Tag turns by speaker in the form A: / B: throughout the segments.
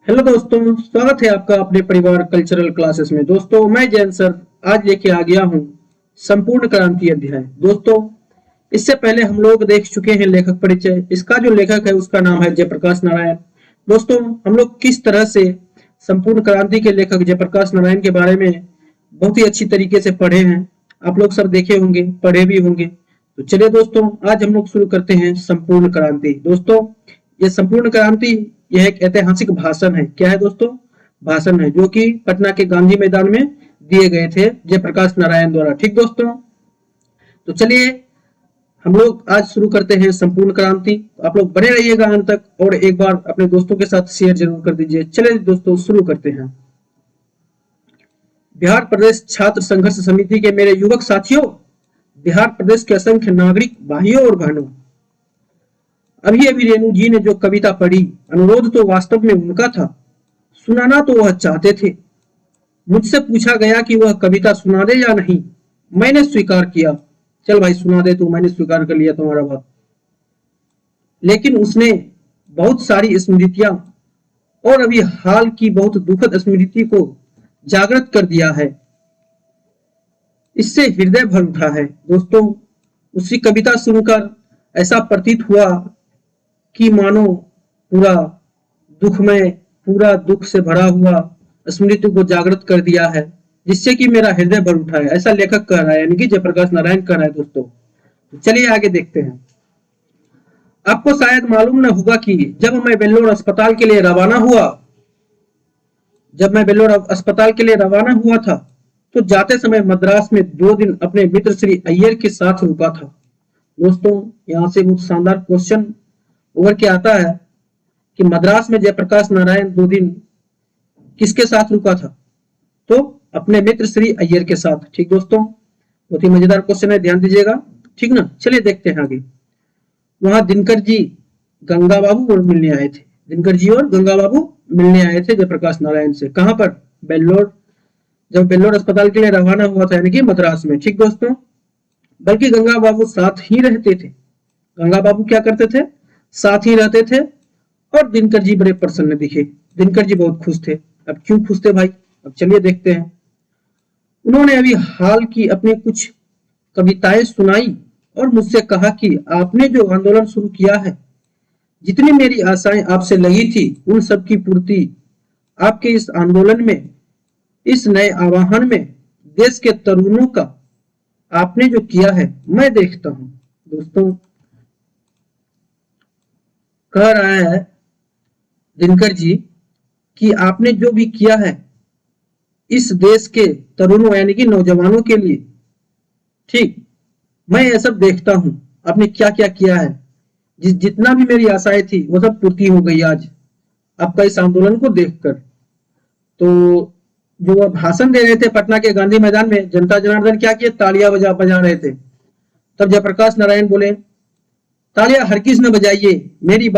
A: Hello दोस्तों, स्वागत है आपका अपने परिवार कल्चरल क्लासेस में। दोस्तों, मैं जैन सर आज लेके आ गया हूँ संपूर्ण क्रांति अध्याय। दोस्तों, इससे पहले हम लोग देख चुके हैं लेखक परिचय। इसका जो लेखक है उसका नाम है जयप्रकाश नारायण। दोस्तों, हम लोग किस तरह से संपूर्ण क्रांति के लेखक जयप्रकाश नारायण के बारे में बहुत ही अच्छी तरीके से पढ़े हैं, आप लोग सब देखे होंगे, पढ़े भी होंगे। तो चलिए दोस्तों, आज हम लोग शुरू करते हैं संपूर्ण क्रांति। दोस्तों, ये संपूर्ण क्रांति यह एक ऐतिहासिक भाषण है। क्या है दोस्तों? भाषण है, जो कि पटना के गांधी मैदान में दिए गए थे जयप्रकाश नारायण द्वारा। ठीक दोस्तों, तो चलिए हम लोग आज शुरू करते हैं संपूर्ण क्रांति। आप लोग बने रहिएगा अंत तक और एक बार अपने दोस्तों के साथ शेयर जरूर कर दीजिए। चलिए दोस्तों, शुरू करते हैं। बिहार प्रदेश छात्र संघर्ष समिति के मेरे युवक साथियों, बिहार प्रदेश के असंख्य नागरिक भाइयों और बहनों, अभी अभी रेणु जी ने जो कविता पढ़ी, अनुरोध तो वास्तव में उनका था, सुनाना तो वह चाहते थे। मुझसे पूछा गया कि वह कविता सुना दे या नहीं। मैंने स्वीकार किया, चल भाई सुना दे तू, मैंने स्वीकार कर लिया तुम्हारा बात। लेकिन उसने बहुत सारी स्मृतियां और अभी हाल की बहुत दुखद स्मृति को जागृत कर दिया है। इससे हृदय भर उठा है। दोस्तों, उसकी कविता सुनकर ऐसा प्रतीत हुआ कि मानो पूरा दुखमय, पूरा दुख से भरा हुआ स्मृति को जागृत कर दिया है, जिससे कि मेरा हृदय भर उठा है। ऐसा लेखक कह रहा है, यानी कि जयप्रकाश नारायण कह रहा है। दोस्तों, तो चलिए आगे देखते हैं। आपको शायद मालूम न होगा कि जब मैं वेल्लोर अस्पताल के लिए रवाना हुआ था, तो जाते समय मद्रास में 2 दिन अपने मित्र श्री अय्यर के साथ रुका था। दोस्तों, यहाँ से बहुत शानदार क्वेश्चन उभर के आता है कि मद्रास में जयप्रकाश नारायण 2 दिन किसके साथ रुका था? तो अपने मित्र श्री अय्यर के साथ। ठीक दोस्तों, बहुत ही मजेदार क्वेश्चन है, ध्यान दीजिएगा। ठीक ना, चलिए देखते हैं आगे। वहां दिनकर जी गंगा बाबू और मिलने आए थे। दिनकर जी और गंगा बाबू मिलने आए थे जयप्रकाश नारायण से। कहां पर? बेल्लोर। जब बेल्लोर अस्पताल के लिए रवाना हुआ था, यानी कि मद्रास में। ठीक दोस्तों, बल्कि गंगा बाबू साथ ही रहते थे। गंगा बाबू क्या करते थे? साथ ही रहते थे। और दिनकर जी बड़े प्रसन्न दिखे। दिनकर जी बहुत खुश थे। अब क्यों खुश थे भाई? अब चलिए देखते हैं। उन्होंने अभी हाल की अपनी कुछ कविताएं सुनाई और मुझसे कहा कि आपने जो आंदोलन शुरू किया है, जितनी मेरी आशाएं आपसे लगी थी, उन सब की पूर्ति आपके इस आंदोलन में, इस नए आवाहन में देश के तरुणों का आपने जो किया है, मैं देखता हूं। दोस्तों, कह रहा है दिनकर जी कि आपने जो भी किया है इस देश के तरुणों यानी कि नौजवानों के लिए, ठीक, मैं ये सब देखता हूं आपने क्या क्या किया है। जितना भी मेरी आशाएं थी वो सब पूर्ति हो गई आज आपका इस आंदोलन को देखकर। तो जो वह भाषण दे रहे थे पटना के गांधी मैदान में, जनता जनार्दन क्या किए? तालियां बजा रहे थे। तब जयप्रकाश नारायण बोले, तालियां हरगिज न बजाइए, मेरी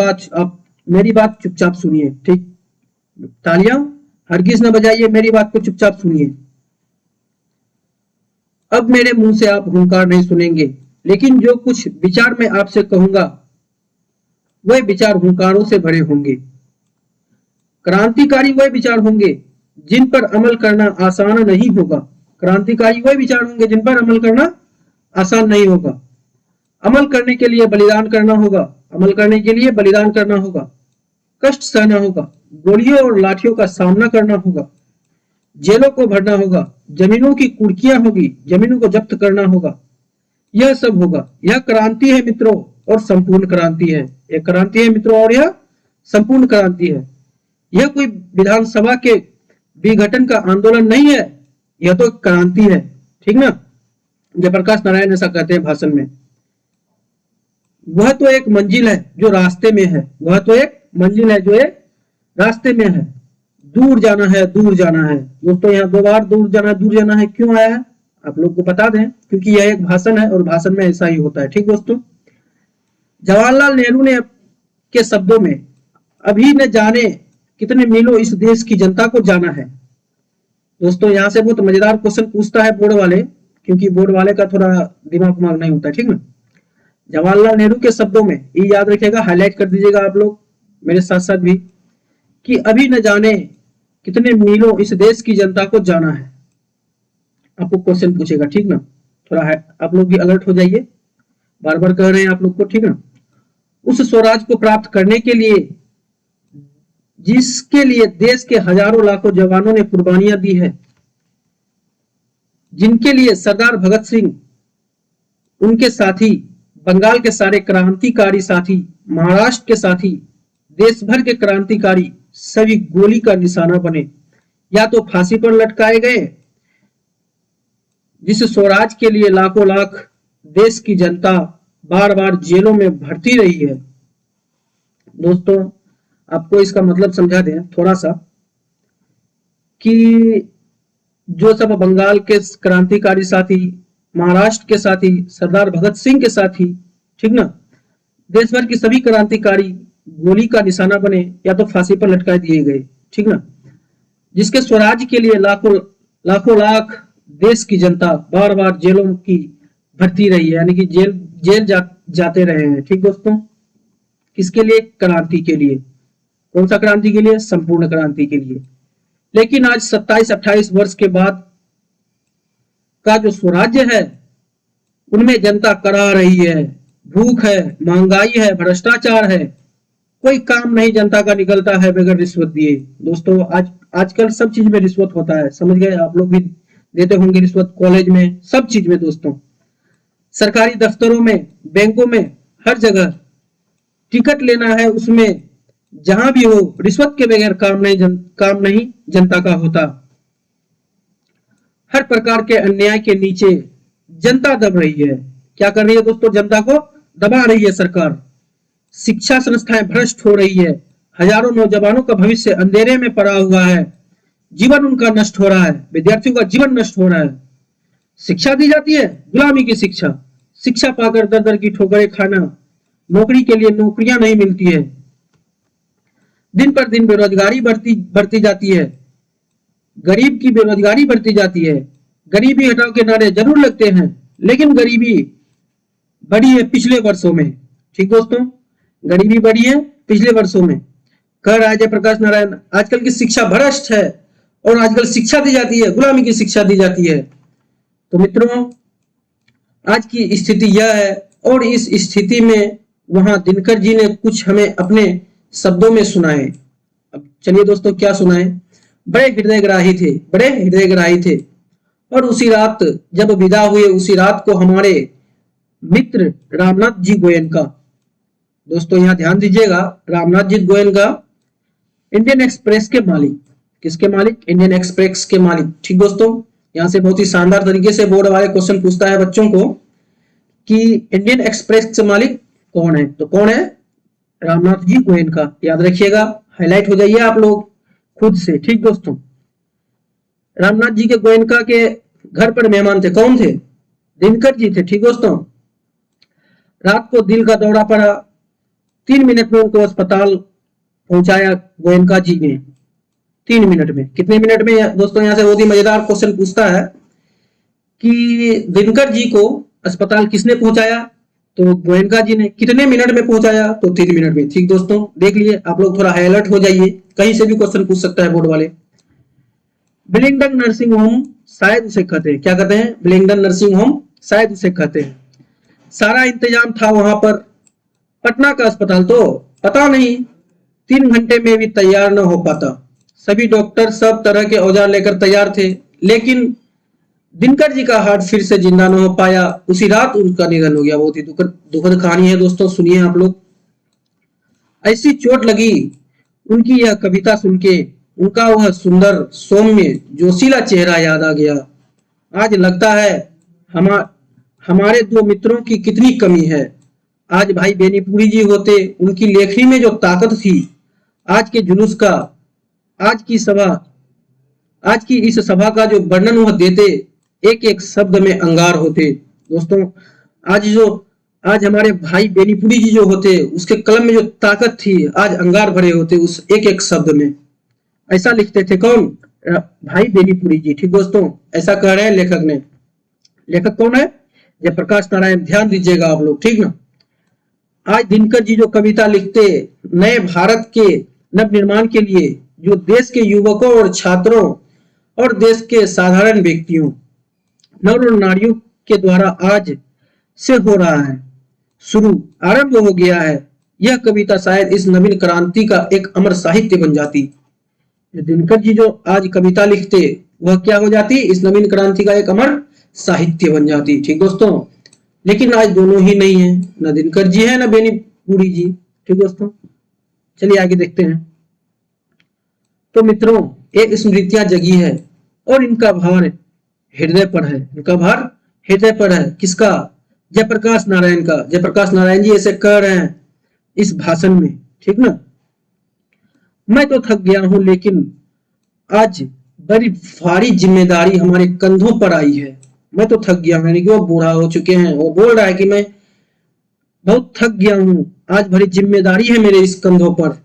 A: बात चुपचाप सुनिए। ठीक, तालियां हरगिज न बजाइए, मेरी बात को चुपचाप सुनिए। अब मेरे मुंह से आप हुंकार नहीं सुनेंगे, लेकिन जो कुछ विचार मैं आपसे कहूंगा वह विचार हुंकारों से भरे होंगे। क्रांतिकारी वह विचार होंगे जिन पर अमल करना आसान नहीं होगा। क्रांतिकारी वह विचार होंगे जिन पर अमल करना आसान नहीं होगा। अमल करने के लिए बलिदान करना होगा। अमल करने के लिए बलिदान करना होगा, कष्ट सहना होगा, गोलियों और लाठियों का सामना करना होगा, जेलों को भरना होगा, जमीनों की कुर्कियां होगी, जमीनों को जब्त करना होगा। यह सब होगा। यह क्रांति है मित्रों, और संपूर्ण क्रांति है। यह क्रांति है मित्रों, और यह संपूर्ण क्रांति है। यह कोई विधानसभा के विघटन का आंदोलन नहीं है, यह तो क्रांति है। ठीक ना, जयप्रकाश नारायण ऐसा कहते हैं भाषण में। वह तो एक मंजिल है जो रास्ते में है। वह तो एक मंजिल है जो एक रास्ते में है। दूर जाना है, दूर जाना है। दोस्तों, यहाँ 2 बार दूर जाना है क्यों आया है आप लोग को बता दें, क्योंकि यह एक भाषण है और भाषण में ऐसा ही होता है। ठीक दोस्तों, जवाहरलाल नेहरू ने के शब्दों में, अभी न जाने कितने मीलों इस देश की जनता को जाना है। दोस्तों, यहाँ से बहुत मजेदार क्वेश्चन पूछता है बोर्ड वाले, क्योंकि बोर्ड वाले का थोड़ा दिमाग नहीं होता है। ठीक ना, जवाहरलाल नेहरू के शब्दों में, ये याद रखिएगा, हाईलाइट कर दीजिएगा आप लोग मेरे साथ साथ भी, कि अभी न जाने कितने मीलों इस देश की जनता को जाना है। आपको क्वेश्चन पूछेगा, ठीक ना, थोड़ा है आप लोग भी अलर्ट हो जाइए, बार बार कह रहे हैं आप लोग को, ठीक ना। उस स्वराज को प्राप्त करने के लिए, जिसके लिए देश के हजारों लाखों जवानों ने कुर्बानियां दी है, जिनके लिए सरदार भगत सिंह, उनके साथी, बंगाल के सारे क्रांतिकारी साथी, महाराष्ट्र के साथी, देश भर के क्रांतिकारी सभी गोली का निशाना बने, या तो फांसी पर लटकाए गए, जिस स्वराज के लिए लाखों लाख देश की जनता बार बार जेलों में भर्ती रही है। दोस्तों आपको इसका मतलब समझा दें थोड़ा सा, कि जो सब बंगाल के क्रांतिकारी साथी, महाराष्ट्र के साथी, सरदार भगत सिंह के साथी, ठीक ना, देश भर के सभी क्रांतिकारी गोली का निशाना बने या तो फांसी पर लटका दिए गए, ठीक ना, जिसके स्वराज के लिए लाखों लाखों लाख देश की जनता बार बार जेलों की भर्ती रही है, यानी कि जेल जाते रहे हैं, ठीक दोस्तों। किसके लिए? क्रांति के लिए। कौन सा क्रांति के लिए? संपूर्ण क्रांति के लिए। लेकिन आज 27-28 वर्ष के बाद का जो स्वराज्य है, उनमें जनता करा रही है, भूख है, महंगाई है, भ्रष्टाचार है, कोई काम नहीं जनता का निकलता है बगैर रिश्वत दिए। दोस्तों आजकल सब चीज में रिश्वत होता है, समझ गए, आप लोग भी देते होंगे रिश्वत, कॉलेज में, सब चीज में दोस्तों, सरकारी दफ्तरों में, बैंकों में, हर जगह टिकट लेना है, उसमें जहां भी हो रिश्वत के बगैर काम नहीं जनता का होता। हर प्रकार के अन्याय के नीचे जनता दब रही है। क्या कर रही है दोस्तों? जनता को दबा रही है सरकार। शिक्षा संस्थाएं भ्रष्ट हो रही है, हजारों नौजवानों का भविष्य अंधेरे में पड़ा हुआ है, जीवन उनका नष्ट हो रहा है, विद्यार्थियों का जीवन नष्ट हो रहा है। शिक्षा दी जाती है, गुलामी की शिक्षा, शिक्षा पाकर दर दर की ठोकरें खाना, नौकरी के लिए नौकरियां नहीं मिलती है, दिन पर दिन बेरोजगारी बढ़ती जाती है, गरीब की बेरोजगारी बढ़ती जाती है। गरीबी हटाओ के नारे जरूर लगते हैं, लेकिन गरीबी बढ़ी है पिछले वर्षों में, ठीक दोस्तों, गरीबी बढ़ी है पिछले वर्षों में। कह रहा है जयप्रकाश नारायण, आजकल की शिक्षा भ्रष्ट है और आजकल शिक्षा दी जाती है, गुलामी की शिक्षा दी जाती है। तो मित्रों आज की स्थिति यह है, और इस स्थिति में वहां दिनकर जी ने कुछ हमें अपने शब्दों में सुनाए। अब चलिए दोस्तों क्या सुनाए। बड़े हृदयग्राही थे, और उसी रात जब विदा हुए, उसी रात को हमारे मित्र रामनाथ जी गोयनका, दोस्तों यहाँ ध्यान दीजिएगा, रामनाथ जी गोयनका इंडियन एक्सप्रेस के मालिक, किसके मालिक? इंडियन एक्सप्रेस के मालिक, ठीक दोस्तों। यहाँ से बहुत ही शानदार तरीके से बोर्ड वाले क्वेश्चन पूछता है बच्चों को कि इंडियन एक्सप्रेस के मालिक कौन है, तो कौन है? रामनाथ जी गोयनका, याद रखिएगा, हाईलाइट हो जाइए आप लोग खुद से, ठीक दोस्तों। रामनाथ जी के गोयनका के घर पर मेहमान थे, कौन थे? दिनकर जी थे, ठीक दोस्तों। रात को दिल का दौरा पड़ा, 3 मिनट में उनको अस्पताल पहुंचाया गोयनका जी ने, 3 मिनट में। कितने मिनट में दोस्तों? यहाँ से बहुत ही मजेदार क्वेश्चन पूछता है कि दिनकर जी को अस्पताल किसने पहुंचाया, तो गोयनका जी ने। कितने मिनट में पहुंचाया, तो 3 मिनट में, ठीक दोस्तों। देख लिए आप लोग, थोड़ा अलर्ट हो जाइए, कहीं से भी क्वेश्चन पूछ सकता है बोर्ड वाले। ब्लिंगडन नर्सिंग होम शायद उसे कहते हैं, क्या कहते हैं? ब्लिंगडन नर्सिंग होम शायद उसे कहते हैं। सारा इंतजाम था वहां पर। पटना का अस्पताल तो पता नहीं 3 घंटे में भी तैयार न हो पाता। सभी डॉक्टर सब तरह के औजार लेकर तैयार थे, लेकिन दिनकर जी का हार्ट फिर से जिंदा न हो पाया, उसी रात उनका निधन हो गया। बहुत ही दुखद कहानी है दोस्तों, सुनिए आप लोग। ऐसी चोट लगी उनकी यह कविता सुन के, उनका वह सुंदर सौम्य जोशीला चेहरा याद आ गया। आज लगता है हमारे 2 मित्रों की कितनी कमी है। आज भाई बेनीपुरी जी होते, उनकी लेखनी में जो ताकत थी, आज के जुलूस का, आज की इस सभा का जो वर्णन वह देते, एक एक शब्द में अंगार होते। दोस्तों आज हमारे भाई बेनीपुरी जी जो होते, उसके कलम में जो ताकत थी, आज अंगार भरे होते उस एक एक शब्द में। ऐसा लिखते थे कौन? भाई बेनीपुरी जी, ठीक दोस्तों, ऐसा कह रहे हैं लेखक ने। लेखक कौन है? जयप्रकाश नारायण, ध्यान दीजिएगा आप लोग, ठीक ना। आज दिनकर जी जो कविता लिखते, नए भारत के नव निर्माण के लिए जो देश के युवकों और छात्रों और देश के साधारण व्यक्तियों, नर और नारियों के द्वारा आज से हो रहा है, शुरू आरंभ हो गया है। यह कविता शायद इस नवीन क्रांति का एक अमर साहित्य बन जाती। दिनकर जी जो आज कविता लिखते वह क्या हो जाती, इस नवीन क्रांति का एक अमर साहित्य बन जाती। ठीक दोस्तों, लेकिन आज दोनों ही नहीं है, न दिनकर जी है न बेनीपुरी जी। ठीक दोस्तों, चलिए आगे देखते हैं। तो मित्रों, ये स्मृतियां जगी है और इनका भार हृदय पर है। इनका भार हृदय पर है। किसका? जयप्रकाश नारायण का। जयप्रकाश नारायण जी ऐसे कह रहे हैं इस भाषण में। ठीक ना, मैं तो थक गया हूं, लेकिन आज बड़ी भारी जिम्मेदारी हमारे कंधों पर आई है। मैं तो थक गया हूं, यानी कि वो बूढ़ा हो चुके हैं। वो बोल रहा है कि मैं बहुत थक गया हूं, आज बड़ी जिम्मेदारी है मेरे इस कंधों पर,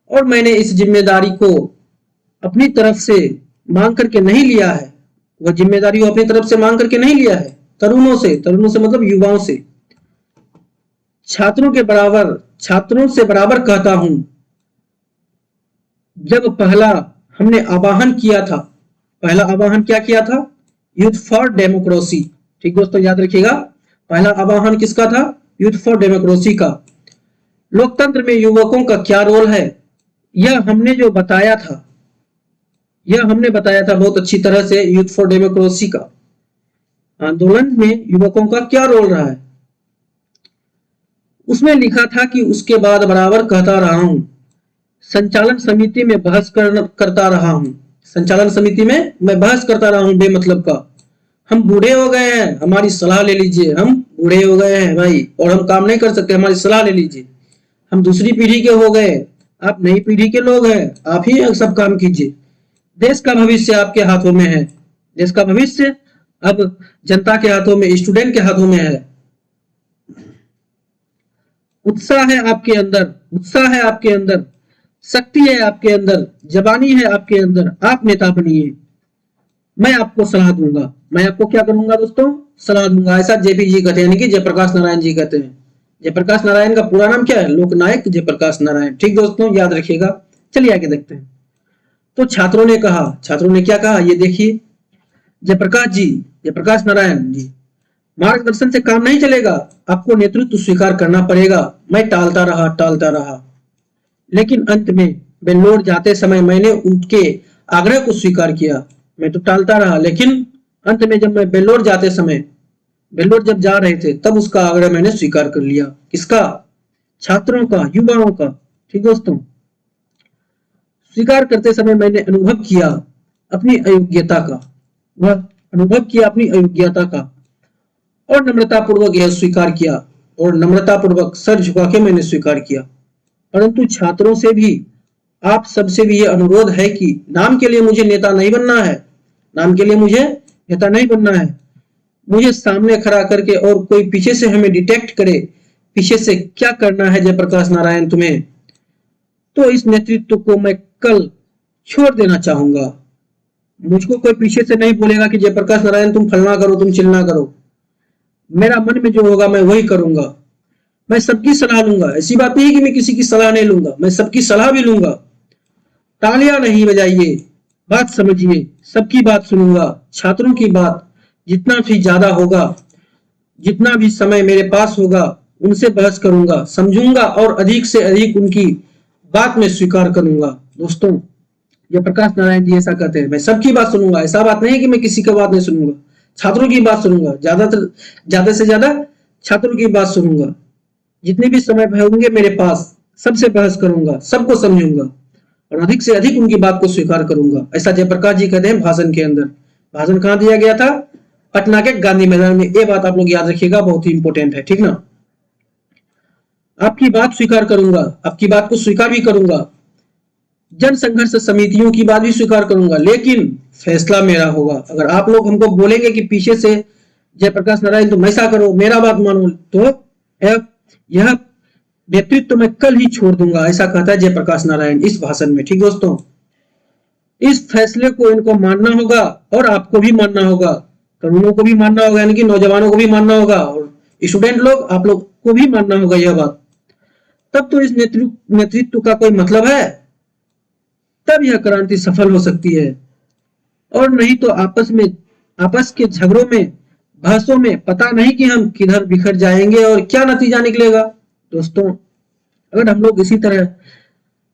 A: और मैंने इस जिम्मेदारी को अपनी तरफ से मांग करके नहीं लिया है। वह जिम्मेदारी वो अपनी तरफ से मांग करके नहीं लिया है, तरुणों से मतलब युवाओं से, छात्रों से बराबर कहता हूं। जब पहला हमने आवाहन किया था, पहला आवाहन क्या किया था? Youth for democracy. ठीक दोस्तों, याद रखिएगा, पहला आवाहन किसका था? यूथ फॉर डेमोक्रेसी का। लोकतंत्र में युवकों का क्या रोल है, यह हमने बताया था बहुत अच्छी तरह से। यूथ फॉर डेमोक्रेसी का आंदोलन में युवकों का क्या रोल रहा है, उसमें लिखा था कि उसके बाद बराबर कहता रहा हूं, संचालन समिति में बहस करता रहा हूं। संचालन समिति में मैं बहस करता रहा हूं बेमतलब का। हम बूढ़े हो गए हैं, हमारी सलाह ले लीजिए। हम बूढ़े हो गए हैं भाई और हम काम नहीं कर सकते, हमारी सलाह ले लीजिए। हम दूसरी पीढ़ी के हो गए, आप नई पीढ़ी के लोग हैं, आप ही सब काम कीजिए। देश का भविष्य आपके हाथों में है। देश का भविष्य अब जनता के हाथों में, स्टूडेंट के हाथों में है। उत्साह है आपके अंदर, शक्ति है आपके अंदर, जवानी है आपके अंदर, आप नेता बनिए। मैं आपको सलाह दूंगा। मैं आपको क्या करूंगा दोस्तों? सलाह दूंगा। ऐसा जेपी जी कहते हैं, यानी कि जयप्रकाश नारायण जी कहते हैं। जयप्रकाश नारायण का पूरा नाम क्या है? लोकनायक जयप्रकाश नारायण। ठीक दोस्तों, याद रखिएगा। चलिए आगे देखते हैं। तो छात्रों ने क्या कहा, ये देखिए। जयप्रकाश नारायण जी, मार्गदर्शन से काम नहीं चलेगा, आपको नेतृत्व स्वीकार करना पड़ेगा। मैं टालता रहा, लेकिन अंत में बेंगलोर जाते समय मैंने उनके आग्रह को स्वीकार किया। मैं तो टालता रहा, लेकिन अंत में जब मैं बेंगलोर जब जा रहे थे, तब उसका आग्रह मैंने स्वीकार कर लिया। किसका? छात्रों का, युवाओं का। ठीक दोस्तों, स्वीकार करते समय मैंने अनुभव किया अपनी अयोग्यता का, और नम्रतापूर्वक यह स्वीकार किया, और नम्रतापूर्वक सर झुका के मैंने स्वीकार किया। परंतु छात्रों से भी, आप सबसे भी यह अनुरोध है कि नाम के लिए मुझे नेता नहीं बनना है। मुझे सामने खड़ा करके और कोई पीछे से हमें डिटेक्ट करे, पीछे से क्या करना है जयप्रकाश नारायण तुम्हें, तो इस नेतृत्व को मैं कल छोड़ देना चाहूंगा। मुझको कोई पीछे से नहीं बोलेगा कि जयप्रकाश नारायण तुम फलना करो, तुम चिलना करो। मेरा मन में जो होगा मैं वही करूंगा। मैं सबकी सलाह लूंगा। ऐसी बात नहीं कि मैं किसी की सलाह नहीं लूंगा, मैं सबकी सलाह भी लूंगा। तालियां नहीं बजाइए, बात समझिए, सबकी बात सुनूंगा। छात्रों की बात जितना भी ज्यादा होगा, जितना भी समय मेरे पास होगा, उनसे बहस करूंगा, समझूंगा और अधिक से अधिक उनकी बात में स्वीकार करूंगा। दोस्तों, जयप्रकाश नारायण जी ऐसा कहते हैं, मैं सबकी बात सुनूंगा। ऐसा बात नहीं है कि मैं किसी की बात नहीं सुनूंगा, छात्रों की बात सुनूंगा। ज्यादा से ज्यादा छात्रों की बात सुनूंगा। जितने भी समय होंगे मेरे पास, सबसे बहस करूंगा, सबको समझूंगा और अधिक से अधिक उनकी बात को स्वीकार करूंगा। ऐसा जयप्रकाश जी कहते हैं भाषण के अंदर। भाषण कहां दिया गया था? पटना के गांधी मैदान में। ये बात आप लोग याद रखिएगा, बहुत ही इंपॉर्टेंट है। ठीक ना, आपकी बात स्वीकार करूंगा, आपकी बात को स्वीकार भी करूंगा, जन संघर्ष समितियों की बात भी स्वीकार करूंगा, लेकिन फैसला मेरा होगा। अगर आप लोग हमको बोलेंगे कि पीछे से जयप्रकाश नारायण तुम ऐसा करो, मेरा बात मानो, तो यह नेतृत्व मैं कल ही छोड़ दूंगा। ऐसा कहता है जयप्रकाश नारायण इस भाषण में। ठीक दोस्तों, इस फैसले को इनको मानना होगा और आपको भी मानना होगा, तरुणों को भी मानना होगा, यानी कि नौजवानों को भी मानना होगा, और स्टूडेंट लोग, आप लोग को भी मानना होगा यह बात। तब तो इस नेतृत्व का कोई मतलब है। तब यह क्रांति सफल हो सकती है, और नहीं तो आपस के झगड़ों में, बहसों में पता नहीं कि हम किधर बिखर जाएंगे और क्या नतीजा निकलेगा। दोस्तों, अगर हम लोग इसी तरह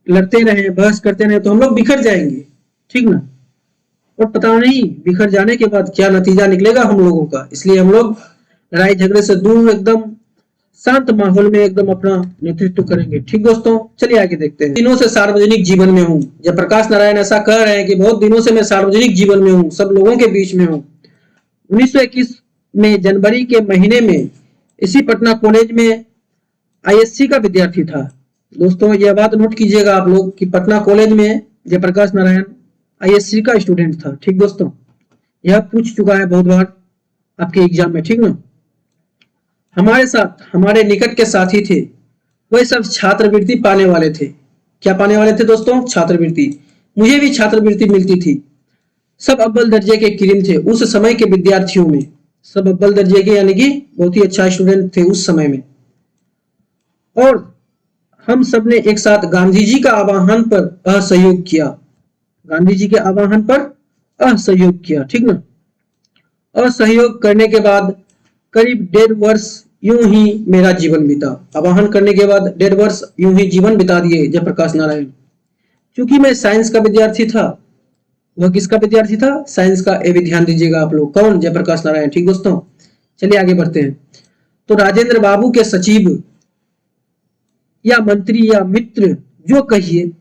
A: लड़ते रहे, बहस करते रहे, तो हम लोग बिखर जाएंगे, ठीक ना। और पता नहीं बिखर जाने के बाद क्या नतीजा निकलेगा हम लोगों का। इसलिए हम लोग लड़ाई झगड़े से दूर एकदम शांत माहौल में एकदम अपना नेतृत्व करेंगे। ठीक दोस्तों, चलिए आगे देखते हैं। दिनों से सार्वजनिक जीवन में हूँ, जयप्रकाश नारायण ऐसा कह रहे हैं कि बहुत दिनों से मैं सार्वजनिक जीवन में हूँ, सब लोगों के बीच में हूँ। 1921 में जनवरी के महीने में इसी पटना कॉलेज में आईएससी का विद्यार्थी था। दोस्तों, यह बात नोट कीजिएगा आप लोग कि पटना कॉलेज में जयप्रकाश नारायण आईएससी का स्टूडेंट था। ठीक दोस्तों, यह पूछ चुका है बहुत बार आपके एग्जाम में, ठीक ना। हमारे साथ हमारे निकट के साथी थे, वे सब छात्रवृत्ति पाने वाले थे। क्या पाने वाले थे दोस्तों? छात्रवृत्ति। मुझे भी छात्रवृत्ति मिलती थी। सब अव्वल दर्जे के किरीम थे उस समय के विद्यार्थियों में, सब अव्वल दर्जे के, यानी कि बहुत ही अच्छा स्टूडेंट थे उस समय में। और हम सब ने एक साथ गांधी जी का आह्वान पर असहयोग किया, गांधी जी के आह्वान पर असहयोग किया, ठीक ना। असहयोग करने के बाद करीब 1.5 वर्ष यूं ही मेरा जीवन बीता। आह्वान करने के बाद 1.5 वर्ष यूं ही जीवन बिता दिए जयप्रकाश नारायण। क्योंकि मैं साइंस का विद्यार्थी था। वह किसका विद्यार्थी था? साइंस का। ये भी ध्यान दीजिएगा आप लोग। कौन? जयप्रकाश नारायण। ठीक दोस्तों, चलिए आगे बढ़ते हैं। तो राजेंद्र बाबू के सचिव या मंत्री या मित्र जो कहिए,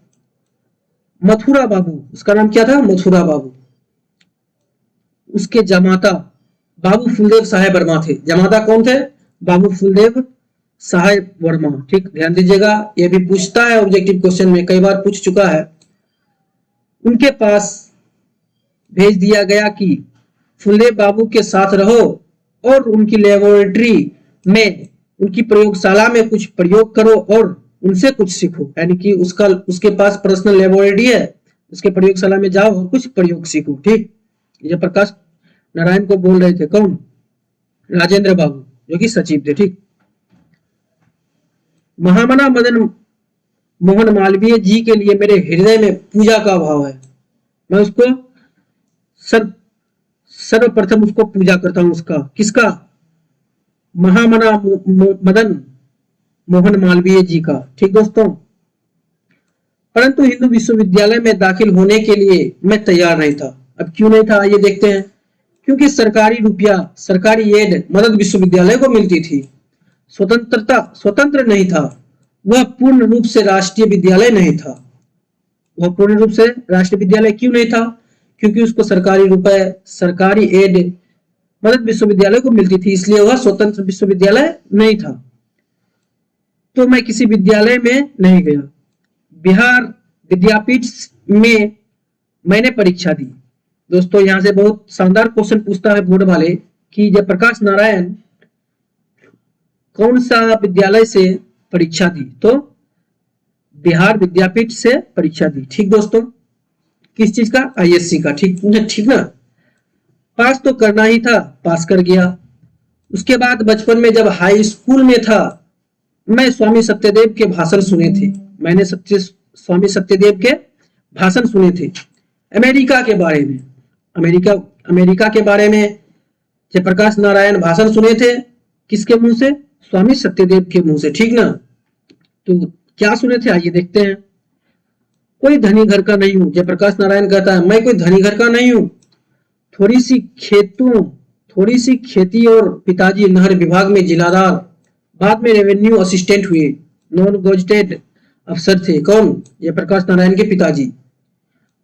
A: मथुरा बाबू, उसका नाम क्या था? मथुरा बाबू। उसके जमाता बाबू फुलदेव साहेब वर्मा थे। जमाता कौन थे? बाबू फुलदेव साहेब वर्मा। ठीक, ध्यान दीजिएगा, यह भी पूछता है ऑब्जेक्टिव क्वेश्चन में, कई बार पूछ चुका है। उनके पास भेज दिया गया कि फुलदेव बाबू के साथ रहो और उनकी लेबोरेटरी में, उनकी प्रयोगशाला में कुछ प्रयोग करो और उनसे कुछ सीखो। यानी कि उसके पास पर्सनल लेबोरेटरी है, उसके प्रयोगशाला में जाओ और कुछ प्रयोग सीखो। ठीक, जयप्रकाश नारायण को बोल रहे थे। कौन? राजेंद्र बाबू, जो कि सचिव थे। ठीक, महामना मदन मोहन मालवीय जी के लिए मेरे हृदय में पूजा का भाव है। मैं उसको सर्वप्रथम उसको पूजा करता हूं। उसका, किसका? महामना मदन मोहन मालवीय जी का। ठीक दोस्तों, परंतु हिंदू विश्वविद्यालय में दाखिल होने के लिए मैं तैयार नहीं था। अब क्यों नहीं था, आइए देखते हैं। क्योंकि सरकारी रुपया, सरकारी एड मदद विश्वविद्यालय को मिलती थी। स्वतंत्र नहीं था। वह पूर्ण रूप से राष्ट्रीय विद्यालय नहीं था। वह पूर्ण रूप से राष्ट्रीय विद्यालय क्यों नहीं था? क्योंकि उसको सरकारी रुपए, सरकारी एड मदद विश्वविद्यालय को मिलती थी, इसलिए वह स्वतंत्र विश्वविद्यालय नहीं था। तो मैं किसी विद्यालय में नहीं गया। बिहार विद्यापीठ में मैंने परीक्षा दी। दोस्तों, यहां से बहुत शानदार क्वेश्चन पूछता है बोर्ड वाले कि जयप्रकाश नारायण कौन सा विद्यालय से परीक्षा दी? तो बिहार विद्यापीठ से परीक्षा दी। ठीक दोस्तों, किस चीज का? आईएससी का। ठीक ठीक ना। पास तो करना ही था, पास कर गया। उसके बाद बचपन में जब हाई स्कूल में था, मैं स्वामी सत्यदेव के भाषण सुने थे। मैंने स्वामी सत्यदेव के भाषण सुने थे अमेरिका के बारे में। अमेरिका के बारे में जयप्रकाश नारायण भाषण सुने थे। किसके मुंह से? स्वामी सत्यदेव के मुंह से। ठीक ना। तो क्या सुने थे, आइए देखते हैं। कोई धनी घर का नहीं हूं। जयप्रकाश नारायण कहता है, मैं कोई धनी घर का नहीं हूं। थोड़ी सी खेती और पिताजी नहर विभाग में जिलादार, बाद में रेवेन्यू असिस्टेंट हुए, नॉन गजेटेड अफसर थे। कौन? जयप्रकाश नारायण के पिताजी।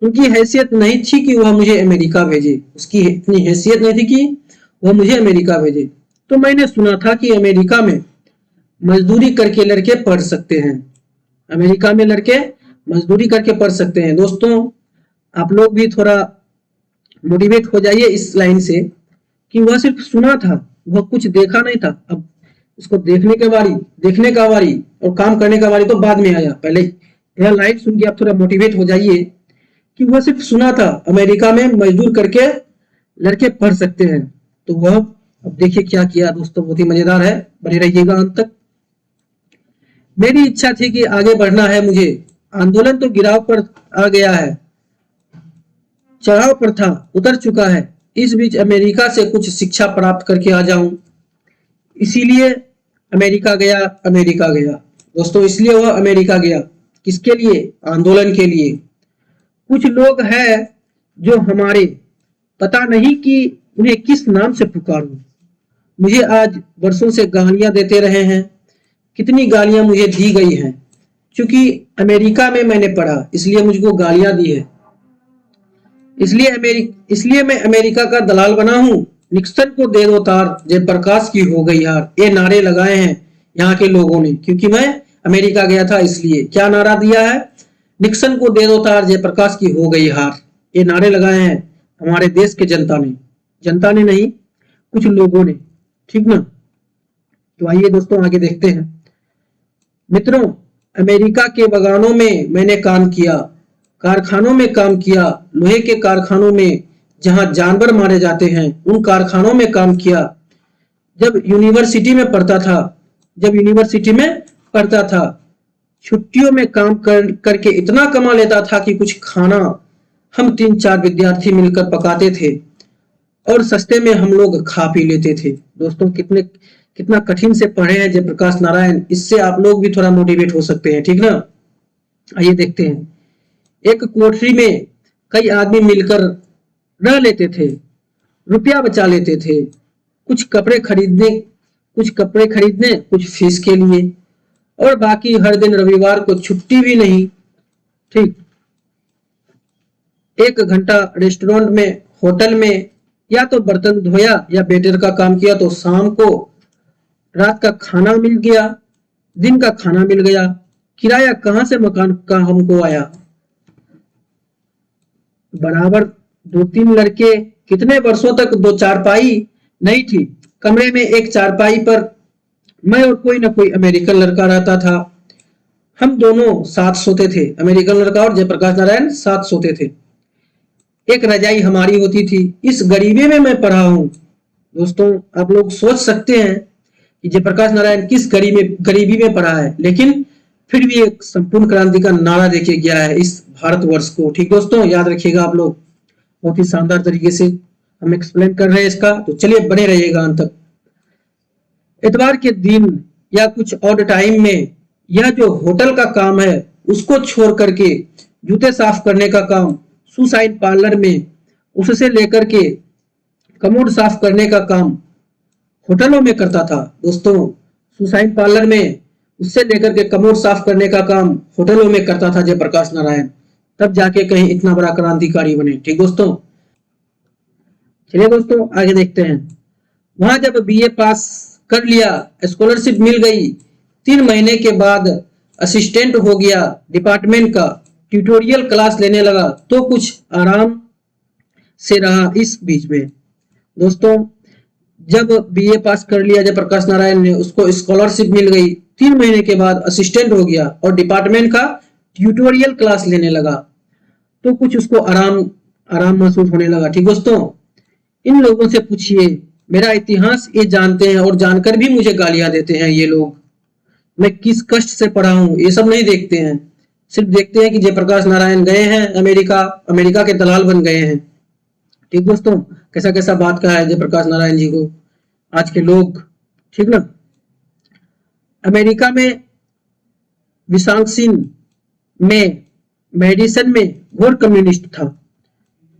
A: उनकी हैसियत नहीं थी कि वह मुझे अमेरिका भेजे। उसकी इतनी हैसियत नहीं थी कि वह मुझे अमेरिका भेजे। तो मैंने सुना था कि अमेरिका में मजदूरी करके लड़के पढ़ सकते हैं। अमेरिका में लड़के मजदूरी करके पढ़ सकते हैं। दोस्तों, आप लोग भी थोड़ा मोटिवेट हो जाइए इस लाइन से कि वह सिर्फ सुना था, वह कुछ देखा नहीं था। अब उसको देखने का बारी और काम करने का बारी तो बाद में आया। पहले यह लाइन सुन के आप थोड़ा मोटिवेट हो जाइए कि वह सिर्फ सुना था अमेरिका में मजदूर करके लड़के पढ़ सकते हैं। तो वह अब देखिए क्या किया दोस्तों, बहुत ही मजेदार है, बने रहिएगा अंत तक। मेरी इच्छा थी कि आगे बढ़ना है मुझे। आंदोलन तो गिराव पर आ गया है, चढ़ाव पर था, उतर चुका है। इस बीच अमेरिका से कुछ शिक्षा प्राप्त करके आ जाऊं, इसीलिए अमेरिका गया। अमेरिका गया दोस्तों, इसलिए वह अमेरिका गया। किसके लिए? आंदोलन के लिए। कुछ लोग हैं जो हमारे, पता नहीं कि उन्हें किस नाम से पुकारूं, मुझे आज वर्षों से गालियां देते रहे हैं। कितनी गालियां मुझे दी गई हैं, क्योंकि अमेरिका में मैंने पढ़ा इसलिए मुझको गालियां दी है। इसलिए मैं अमेरिका का दलाल बना हूं। निक्सन को दे दो तार, जयप्रकाश की हो गई हार। ये नारे लगाए हैं यहाँ के लोगों ने, क्योंकि मैं अमेरिका गया था इसलिए। क्या नारा दिया है? निक्सन को दे दो तार, जयप्रकाश की हो गई हार। ये नारे लगाए हैं हमारे देश के जनता ने। जनता ने नहीं, कुछ लोगों ने, ठीक ना। तो आइए दोस्तों आगे देखते हैं। मित्रों, अमेरिका के बागानों में मैंने काम किया, कारखानों में काम किया, लोहे के कारखानों में जहां जानवर मारे जाते हैं उन कारखानों में काम किया। जब यूनिवर्सिटी में पढ़ता था, छुट्टियों में काम करके इतना कमा लेता था कि कुछ खाना हम 3-4 विद्यार्थी मिलकर पकाते थे और सस्ते में हम लोग खा पी लेते थे। दोस्तों कितना कठिन से पढ़े हैं जयप्रकाश नारायण, इससे आप लोग भी थोड़ा मोटिवेट हो सकते हैं, ठीक ना। आइए देखते हैं। एक कोठरी में कई आदमी मिलकर रह लेते थे, रुपया बचा लेते थे, कुछ कपड़े खरीदने, कुछ फीस के लिए, और बाकी हर दिन रविवार को छुट्टी भी नहीं। ठीक, 1 घंटा रेस्टोरेंट में, होटल में या तो बर्तन धोया या वेटर का काम किया, तो शाम को रात का खाना मिल गया, दिन का खाना मिल गया। किराया कहां से मकान का हमको आया। बराबर 2-3 लड़के, कितने वर्षों तक 2 चारपाई नहीं थी, कमरे में एक चारपाई पर मैं और कोई ना कोई अमेरिकन लड़का रहता था। हम दोनों साथ सोते थे, अमेरिकन लड़का और जयप्रकाश नारायण साथ सोते थे। एक रजाई हमारी होती थी। इस गरीबी में मैं पढ़ा हूं। दोस्तों आप लोग सोच सकते हैं कि जयप्रकाश नारायण किस गरीबी में पढ़ा है, लेकिन फिर भी एक संपूर्ण क्रांति का नारा देके गया है इस भारतवर्ष को। ठीक दोस्तों, याद रखिएगा आप लोग, बहुत ही शानदार तरीके से हम एक्सप्लेन कर रहे हैं इसका, तो चलिए बने रहिएगा अंत तक। इतवार के दिन या कुछ और टाइम में यह जो होटल का काम है उसको छोड़ करके जूते साफ करने का काम सुसाइन पार्लर में, उससे लेकर के कमोड साफ करने का काम होटलों में करता था। दोस्तों सुसाइन पार्लर में, उससे लेकर के कमोड साफ करने का काम होटलों में करता था जयप्रकाश नारायण, तब जाके कहीं इतना बड़ा क्रांतिकारी बने। ठीक दोस्तों, चलिए दोस्तों आगे देखते हैं। वहां जब बीए पास कर लिया, स्कॉलरशिप मिल गई, 3 महीने के बाद असिस्टेंट हो गया डिपार्टमेंट का, ट्यूटोरियल क्लास लेने लगा, तो कुछ आराम से रहा। इस बीच में दोस्तों जब बीए पास कर लिया जयप्रकाश नारायण ने, उसको स्कॉलरशिप मिल गई, 3 महीने के बाद असिस्टेंट हो गया और डिपार्टमेंट का ट्यूटोरियल क्लास लेने लगा, तो कुछ उसको आराम महसूस होने लगा। ठीक दोस्तों, इन लोगों से पूछिए, मेरा इतिहास ये जानते हैं और जानकर भी मुझे गालियां देते हैं ये लोग। मैं किस कष्ट से पढ़ा हूं ये सब नहीं देखते हैं, सिर्फ देखते हैं कि जयप्रकाश नारायण गए हैं अमेरिका के दलाल बन गए हैं। ठीक दोस्तों, कैसा कैसा बात कहा है जयप्रकाश नारायण जी को आज के लोग, ठीक ना। अमेरिका में विस्कॉन्सिन में मेडिसन में घोर कम्युनिस्ट था।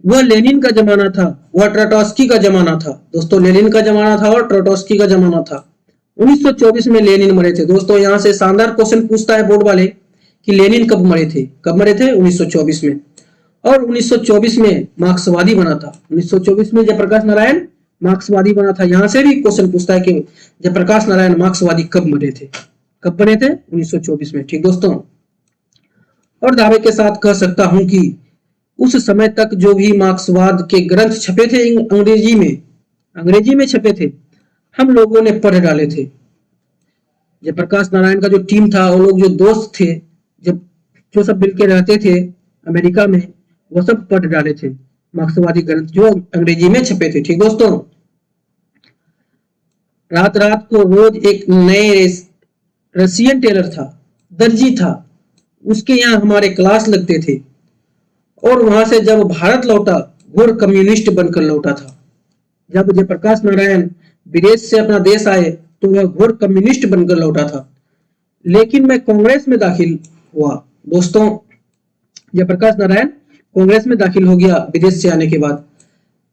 A: वह लेनिन का जमाना था, वह ट्रोट्स्की का जमाना था। दोस्तों लेनिन का जमाना था और ट्रोट्स्की का जमाना था। 1924 में लेनिन मरे थे। दोस्तों यहाँ से शानदार क्वेश्चन पूछता है बोर्ड वाले कि लेनिन कब मरे थे? 1924 में। और 1924 में मार्क्सवादी बना था। 1924 में जयप्रकाश नारायण मार्क्सवादी बना था। यहाँ से भी क्वेश्चन पूछता है कि जयप्रकाश नारायण मार्क्सवादी कब मरे थे? कब बने थे? 1924 में। ठीक दोस्तों, और दावे के साथ कह सकता हूं कि उस समय तक जो भी मार्क्सवाद के ग्रंथ छपे थे अंग्रेजी में छपे थे, हम लोगों ने पढ़ डाले थे। जयप्रकाश नारायण का जो टीम था, वो लोग जो दोस्त थे, जो सब मिलकर रहते थे अमेरिका में, वो सब पढ़ डाले थे मार्क्सवादी ग्रंथ जो अंग्रेजी में छपे थे। ठीक दोस्तों, रात रात को रोज एक नए रशियन टेलर था, दर्जी था, उसके यहाँ हमारे क्लास लगते थे और वहां से जब भारत लौटा घोर कम्युनिस्ट बनकर लौटा था। जब जयप्रकाश नारायण विदेश से अपना देश आए तो वह घोर कम्युनिस्ट बनकर लौटा था। लेकिन मैं कांग्रेस में दाखिल हुआ। दोस्तों, जयप्रकाश नारायण कांग्रेस में दाखिल हो गया विदेश से आने के बाद।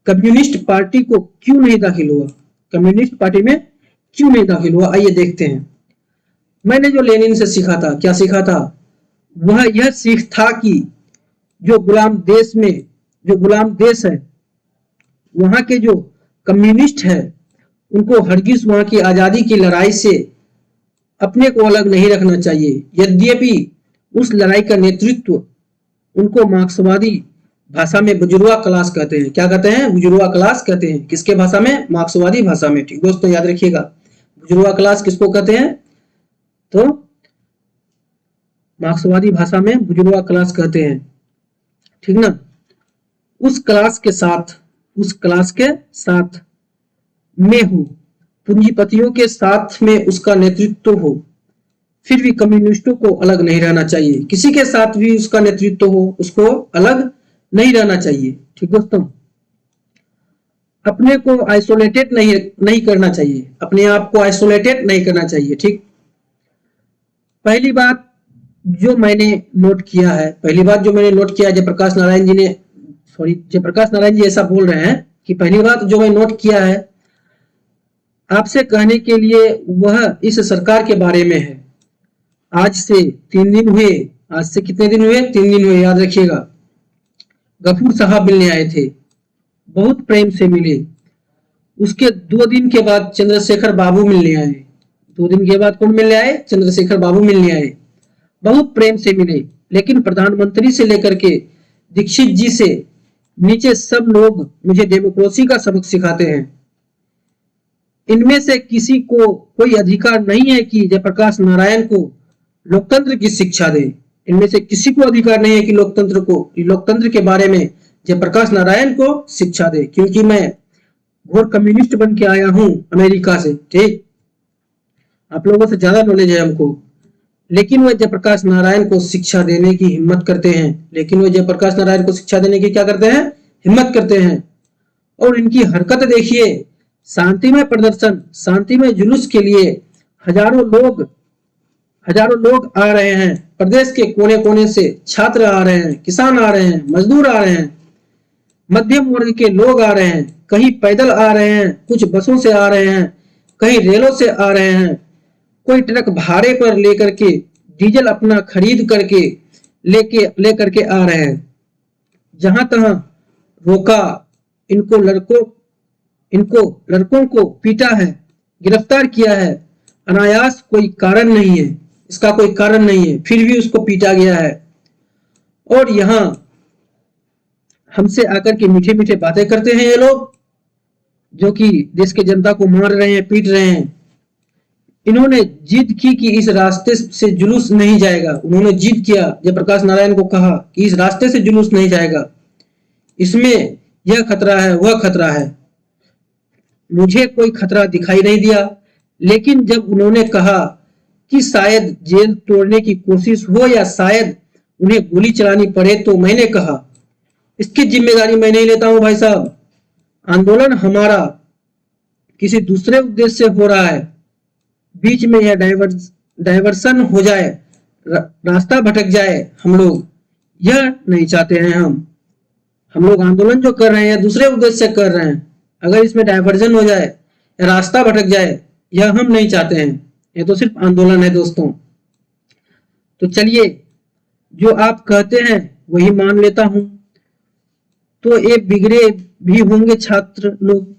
A: कम्युनिस्ट पार्टी को क्यों नहीं दाखिल हुआ? कम्युनिस्ट पार्टी में क्यों नहीं दाखिल हुआ? आइए देखते हैं। मैंने जो लेनिन से सीखा था, क्या सीखा था? वह यह सीख था कि जो गुलाम देश में, जो गुलाम देश है, वहां के जो कम्युनिस्ट है, उनको हरगिज वहां की आजादी की लड़ाई से अपने को अलग नहीं रखना चाहिए। यद्यपि उस लड़ाई का नेतृत्व उनको मार्क्सवादी भाषा में बुजुर्गा क्लास कहते हैं। क्या कहते हैं? बुजुर्गा क्लास कहते हैं। किसके भाषा में? मार्क्सवादी भाषा में। ठीक दोस्तों, याद रखिएगा, बुजुर्गा क्लास किसको कहते हैं? तो मार्क्सवादी भाषा में बुजुर्गा क्लास कहते हैं। ठीक ना? उस क्लास के साथ में हो, पूंजीपतियों के साथ में उसका नेतृत्व हो, फिर भी कम्युनिस्टों को अलग नहीं रहना चाहिए। किसी के साथ भी उसका नेतृत्व हो, उसको अलग नहीं रहना चाहिए। ठीक दोस्तों, अपने को आइसोलेटेड नहीं करना चाहिए, अपने आप को आइसोलेटेड नहीं करना चाहिए। ठीक, पहली बात जो मैंने नोट किया है, जयप्रकाश नारायण जी ऐसा बोल रहे हैं कि पहली बात जो मैं नोट किया है आपसे कहने के लिए वह इस सरकार के बारे में है। आज से 3 दिन हुए, आज से कितने दिन हुए? 3 दिन हुए, याद रखिएगा। गफूर साहब मिलने आए थे, बहुत प्रेम से मिले। उसके 2 दिन के बाद चंद्रशेखर बाबू मिलने आए। 2 दिन के बाद कौन मिलने आए? चंद्रशेखर बाबू मिलने आए। बहुत प्रेम से मिले, लेकिन प्रधानमंत्री से लेकर के दीक्षित जी से नीचे सब लोग मुझे डेमोक्रेसी का सबक सिखाते हैं। इनमें से किसी को कोई अधिकार नहीं है कि जयप्रकाश नारायण को लोकतंत्र की शिक्षा दे। इनमें से किसी को अधिकार नहीं है कि लोकतंत्र के बारे में जयप्रकाश नारायण को शिक्षा दे, क्योंकि मैं घोर कम्युनिस्ट बन के आया हूं अमेरिका से। ठीक, आप लोगों से ज्यादा नॉलेज है हमको, लेकिन वह जयप्रकाश नारायण को शिक्षा देने की हिम्मत करते हैं। क्या करते हैं? हिम्मत करते हैं। और इनकी हरकत देखिए, शांतिमय प्रदर्शन, शांतिमय जुलूस के लिए हजारों लोग आ रहे हैं। प्रदेश के कोने कोने से छात्र आ रहे हैं, किसान आ रहे हैं, मजदूर आ रहे हैं, मध्यम वर्ग के लोग आ रहे हैं। कहीं पैदल आ रहे हैं, कुछ बसों से आ रहे हैं, कहीं रेलों से आ रहे हैं, कोई ट्रक भाड़े पर लेकर के, डीजल अपना खरीद करके लेकर के आ रहे हैं। जहां तहां रोका, इनको लड़कों को पीटा है, गिरफ्तार किया है। अनायास कोई कारण नहीं है, इसका कोई कारण नहीं है, फिर भी उसको पीटा गया है। और यहां हमसे आकर के मीठे मीठे बातें करते हैं ये लोग, जो कि देश के जनता को मार रहे हैं, पीट रहे हैं। इन्होंने जिद की कि इस रास्ते से जुलूस नहीं जाएगा। उन्होंने जिद किया, जयप्रकाश नारायण को कहा कि इस रास्ते से जुलूस नहीं जाएगा, इसमें यह खतरा है, वह खतरा है। मुझे कोई खतरा दिखाई नहीं दिया, लेकिन जब उन्होंने कहा कि शायद जेल तोड़ने की कोशिश हो या शायद उन्हें गोली चलानी पड़े, तो मैंने कहा इसकी जिम्मेदारी मैं नहीं लेता हूं भाई साहब। आंदोलन हमारा किसी दूसरे उद्देश्य से हो रहा है, बीच में यह डाइवर्सन हो जाए, रास्ता भटक जाए, हम लोग यह नहीं चाहते हैं। हम लोग आंदोलन जो कर रहे हैं दूसरे उद्देश्य से कर रहे हैं, अगर इसमें डाइवर्जन हो जाए, रास्ता भटक जाए, यह हम नहीं चाहते हैं। यह तो सिर्फ आंदोलन है दोस्तों। तो चलिए, जो आप कहते हैं वही मान लेता हूं। तो ये बिगड़े भी होंगे छात्र लोग,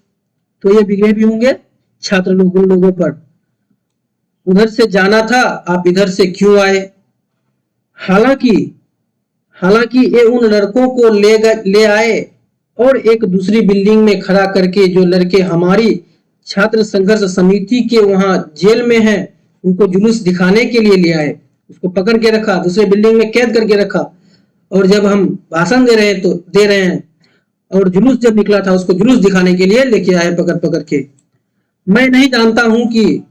A: उन लोगों पर। उधर से जाना था, आप इधर से क्यों आए? हालांकि ये उन लड़कों को ले आए और एक दूसरी बिल्डिंग में खड़ा करके, जो लड़के हमारी छात्र संघर्ष समिति के वहां जेल में हैं, उनको जुलूस दिखाने के लिए ले आए। उसको पकड़ के रखा, दूसरे बिल्डिंग में कैद करके रखा, और जब हम भाषण दे रहे हैं और जुलूस जब निकला था, उसको जुलूस दिखाने के लिए लेके आए पकड़ के। मैं नहीं जानता हूं कि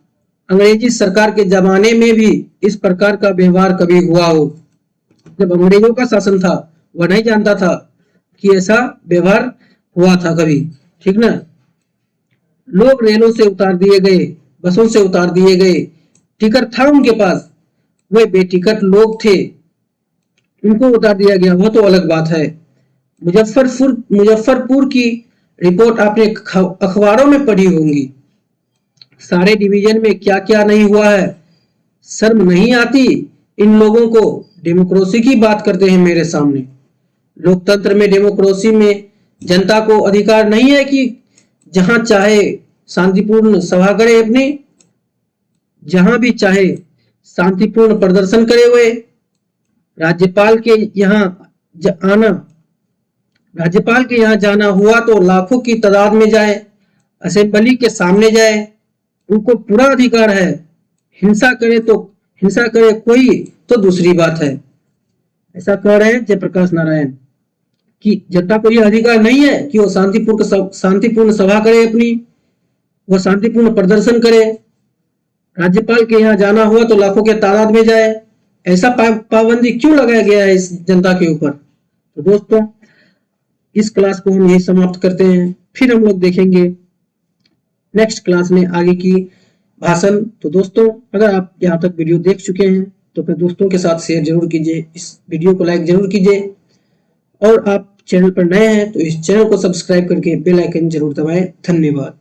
A: अंग्रेजी सरकार के जमाने में भी इस प्रकार का व्यवहार कभी हुआ हो। जब अंग्रेजों का शासन था वह नहीं जानता था कि ऐसा व्यवहार हुआ था कभी, ठीक ना। लोग रेलों से उतार दिए गए, बसों से उतार दिए गए, टिकट था उनके पास, वे बेटिकट लोग थे, उनको उतार दिया गया, वो तो अलग बात है। मुजफ्फरपुर की रिपोर्ट आपने अखबारों में पढ़ी होंगी, सारे डिवीजन में क्या क्या नहीं हुआ है। शर्म नहीं आती इन लोगों को, डेमोक्रेसी की बात करते हैं मेरे सामने। लोकतंत्र में, डेमोक्रेसी में जनता को अधिकार नहीं है कि जहां चाहे शांतिपूर्ण सभा करे अपनी, जहां भी चाहे शांतिपूर्ण प्रदर्शन करे हुए। राज्यपाल के यहाँ आना, राज्यपाल के यहाँ जाना हुआ तो लाखों की तादाद में जाए, असेंबली के सामने जाए, उनको पूरा अधिकार है। हिंसा करे कोई तो दूसरी बात है। ऐसा कह रहे हैं जयप्रकाश नारायण कि जनता को यह अधिकार नहीं है कि वो शांतिपूर्ण सभा करे अपनी, वो शांतिपूर्ण प्रदर्शन करे, राज्यपाल के यहाँ जाना हुआ तो लाखों के तादाद में जाए। ऐसा पाबंदी क्यों लगाया गया है इस जनता के ऊपर। तो दोस्तों, इस क्लास को हम यही समाप्त करते हैं, फिर हम लोग देखेंगे नेक्स्ट क्लास में आगे की भाषण। तो दोस्तों, अगर आप यहाँ तक वीडियो देख चुके हैं तो अपने दोस्तों के साथ शेयर जरूर कीजिए, इस वीडियो को लाइक जरूर कीजिए, और आप चैनल पर नए हैं तो इस चैनल को सब्सक्राइब करके बेल आइकन जरूर दबाएं। धन्यवाद।